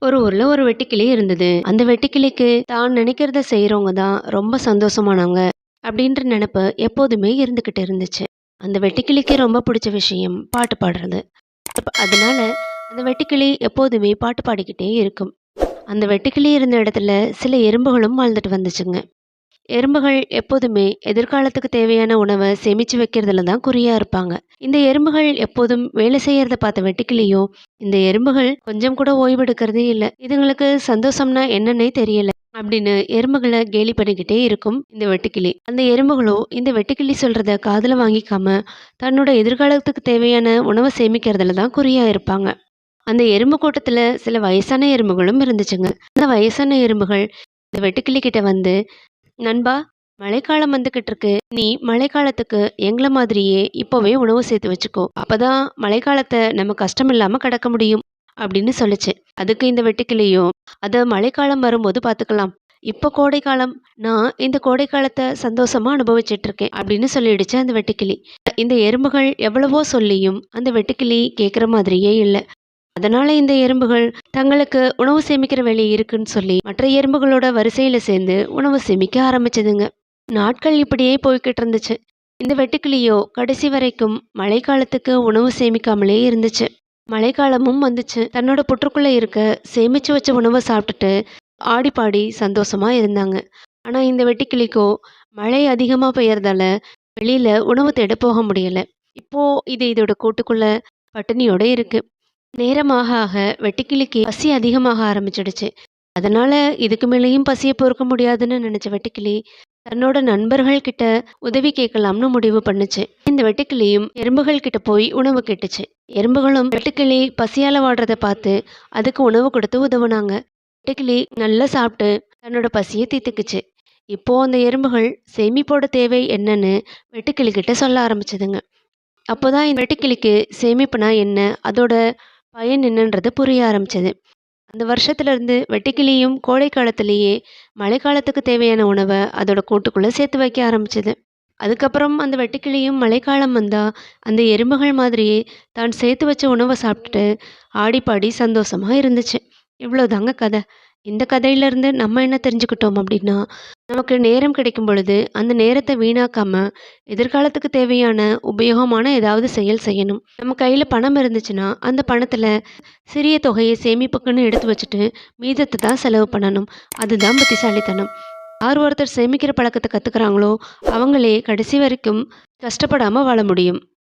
ஒரு ஊர்ல ஒரு வெட்டுக்கிளி இருந்தது. அந்த வெட்டுக்கிளிக்கு தான் நினைக்கிறத செய்றவங்க தான் ரொம்ப சந்தோஷமானவங்க அப்படின்ற நினைப்பு எப்போதுமே இருந்துகிட்டு இருந்துச்சு. அந்த வெட்டுக்கிளிக்கு ரொம்ப பிடிச்ச விஷயம் பாட்டு பாடுறது. அதனால அந்த வெட்டுக்கிளி எப்போதுமே பாட்டு பாடிக்கிட்டே இருக்கும். அந்த வெட்டுக்கிளி இருந்த இடத்துல சில எறும்புகளும் வாழ்ந்துட்டு வந்துச்சுங்க. எறும்புகள் எப்போதுமே எதிர்காலத்துக்கு தேவையான உணவை சேமிச்சு வைக்கிறதுல தான் குறியா இருப்பாங்க. இந்த எறும்புகள் எப்போதும் வேலை செய்யறத பார்த்த வெட்டுக்கிளியும், இந்த எறும்புகள் கொஞ்சம் கூட ஓய்வெடுக்கிறதே இல்ல. இதுங்களுக்கு சந்தோஷம்னா என்னன்னே தெரியல. அப்படின்னு எறும்புகளை கேலி பண்ணிக்கிட்டே இருக்கும் இந்த வெட்டுக்கிளி. அந்த எறும்புகளோ இந்த வெட்டுக்கிளி சொல்றத காதுல வாங்கிக்காம, தன்னோட எதிர்காலத்துக்கு தேவையான உணவை சேமிக்கிறதுல தான் குறியா இருப்பாங்க. அந்த எறும்பு கூட்டத்துல சில வயசான எறும்புகளும் இருந்துச்சுங்க. அந்த வயசான எறும்புகள் இந்த வெட்டுக்கிளி கிட்ட வந்து, நண்பா, மழைக்காலம் வந்துகிட்டு இருக்கு. நீ மழைக்காலத்துக்கு எங்கள மாதிரியே இப்பவே உணவு சேர்த்து வச்சுக்கோ. அப்பதான் மழைக்காலத்த நம்ம கஷ்டம் இல்லாம கடக்க முடியும் அப்படின்னு சொல்லுச்சு. அதுக்கு இந்த வெட்டுக்கிளியும், அத மழைக்காலம் வரும்போது பார்த்துக்கலாம். இப்ப கோடைக்காலம். நான் இந்த கோடை காலத்த சந்தோஷமா அனுபவிச்சுட்டு இருக்கேன் அப்படின்னு சொல்லிடுச்சு அந்த வெட்டுக்கிளி. இந்த எறும்புகள் எவ்வளவோ சொல்லியும் அந்த வெட்டுக்கிளி கேட்குற மாதிரியே இல்ல. அதனால இந்த எறும்புகள் தங்களுக்கு உணவு சேமிக்கிற வேலை இருக்குன்னு சொல்லி மற்ற எறும்புகளோட வரிசையில சேர்ந்து உணவு சேமிக்க ஆரம்பிச்சதுங்க. நாட்கள் இப்படியே போய்கிட்டு இருந்துச்சு. இந்த வெட்டுக்கிளியோ கடைசி வரைக்கும் மழைக்காலத்துக்கு உணவு சேமிக்காமலே இருந்துச்சு. மழைக்காலமும் வந்துச்சு. தன்னோட புற்றுக்குள்ள இருக்க சேமிச்சு வச்ச உணவை சாப்பிட்டுட்டு ஆடி பாடி சந்தோஷமா இருந்தாங்க. ஆனா இந்த வெட்டுக்கிளிக்கோ மழை அதிகமா பெய்யறதால வெளியில உணவு தேட போக முடியல. இப்போ இது இதோட கூட்டுக்குள்ள பட்டினியோட இருக்கு. நேரமாக ஆக வெட்டுக்கிளிக்கு பசி அதிகமாக ஆரம்பிச்சிடுச்சு. அதனால இதுக்கு மேலேயும் பசிய பொறுக்க முடியாதுன்னு நினைச்ச வெட்டுக்கிளி, தன்னோட நண்பர்கள் கிட்ட உதவி கேட்கலாம்னு முடிவு பண்ணுச்சு. இந்த வெட்டுக்கிளியும் எறும்புகள் கிட்ட போய் உணவு கேட்டுச்சு. எறும்புகளும் வெட்டுக்கிளி பசியால வாடுறத பார்த்து அதுக்கு உணவு கொடுத்து உதவுனாங்க. வெட்டுக்கிளி நல்லா சாப்பிட்டு தன்னோட பசியை தீர்த்துக்குச்சு. இப்போ அந்த எறும்புகள் சேமிப்போட தேவை என்னன்னு வெட்டுக்கிளி கிட்ட சொல்ல ஆரம்பிச்சதுங்க. அப்போதான் இந்த வெட்டுக்கிளிக்கு சேமிப்புனா என்ன, அதோட பயன் என்னன்றது புரிய ஆரம்பிச்சது. அந்த வருஷத்துல இருந்து வெட்டுக்கிளியும் கோடை காலத்திலேயே மழைக்காலத்துக்கு தேவையான உணவை அதோட கூட்டுக்குள்ள சேர்த்து வைக்க ஆரம்பிச்சது. அதுக்கப்புறம் அந்த வெட்டுக்கிளியும் மழைக்காலம் வந்தா அந்த எறும்புகள் மாதிரியே தான் சேர்த்து வச்ச உணவை சாப்பிட்டுட்டு ஆடி பாடி சந்தோஷமா இருந்துச்சு. இவ்வளோதாங்க கதை. இந்த கதையிலேருந்து நம்ம என்ன தெரிஞ்சுக்கிட்டோம் அப்படின்னா, நமக்கு நேரம் கிடைக்கும் பொழுது அந்த நேரத்தை வீணாக்காம எதிர்காலத்துக்கு தேவையான உபயோகமான ஏதாவது செயல் செய்யணும். நம்ம கையில் பணம் இருந்துச்சுன்னா அந்த பணத்தில் சிறிய தொகையை சேமிப்புக்குன்னு எடுத்து வச்சுட்டு மீதத்தை தான் செலவு பண்ணணும். அதுதான் புத்திசாலித்தனம். யார் ஒருத்தர் சேமிக்கிற பழக்கத்தை கற்றுக்குறாங்களோ அவங்களே கடைசி வரைக்கும் கஷ்டப்படாமல் வாழ முடியும்.